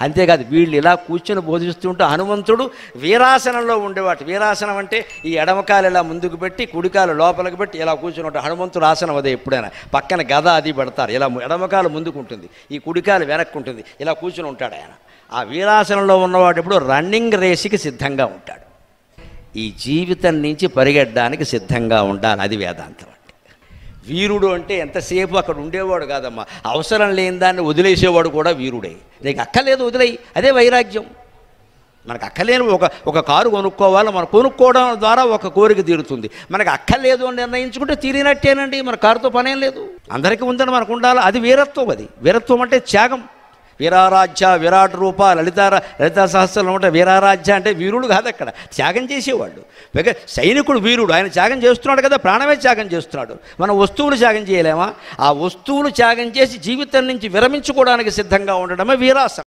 అంతేకాదు వీళ్ళు ఇలా కూర్చొని బోధిస్తుంటే హనుమంతుడు వీరాసనంలో ఉండేవాడు. వీరాసనం అంటే ఈ ఎడమకాలు ఇలా ముందుకు పెట్టి కుడికాలు లోపలికి పెట్టి ఇలా కూర్చుని ఉంటాడు. హనుమంతుడు ఆసనం అదే. ఎప్పుడైనా పక్కన గద అది పెడతారు. ఇలా ఎడమకాలు ముందుకు ఉంటుంది, ఈ కుడికాలు వెనక్కు ఉంటుంది, ఇలా కూర్చుని ఉంటాడు ఆయన. ఆ వీరాసనంలో ఉన్నవాడు ఎప్పుడు రన్నింగ్ రేసుకి సిద్ధంగా ఉంటాడు. ఈ జీవితం నుంచి పరిగెట్టడానికి సిద్ధంగా ఉండాలి. అది వేదాంతం. వీరుడు అంటే ఎంతసేపు అక్కడ ఉండేవాడు కాదమ్మా, అవసరం లేని దాన్ని వదిలేసేవాడు కూడా వీరుడే. నీకు అక్కర్లేదు వదిలేయి, అదే వైరాగ్యం. మనకు అక్కర్లేని ఒక కారు కొనుక్కోవాలి, మనం కొనుక్కోవడం ద్వారా ఒక కోరిక తీరుతుంది. మనకు అక్కర్లేదు అని నిర్ణయించుకుంటే తీరినట్టేనండి, మన కారుతో పనేం లేదు. అందరికీ ఉందని మనకు ఉండాలి. అది వీరత్వం. అది వీరత్వం అంటే త్యాగం. వీరారాధ్య, విరాట్ రూప, లలితా సహస్రంలో ఉంటే వీరారాధ్య అంటే వీరుడు కాదు, అక్కడ త్యాగం చేసేవాళ్ళు. పైగా సైనికుడు వీరుడు, ఆయన త్యాగం చేస్తున్నాడు కదా, ప్రాణమే త్యాగం చేస్తున్నాడు. మనం వస్తువులు త్యాగం చేయలేమా? ఆ వస్తువులు త్యాగం చేసి జీవితం నుంచి విరమించుకోవడానికి సిద్ధంగా ఉండడమే వీరాసనం.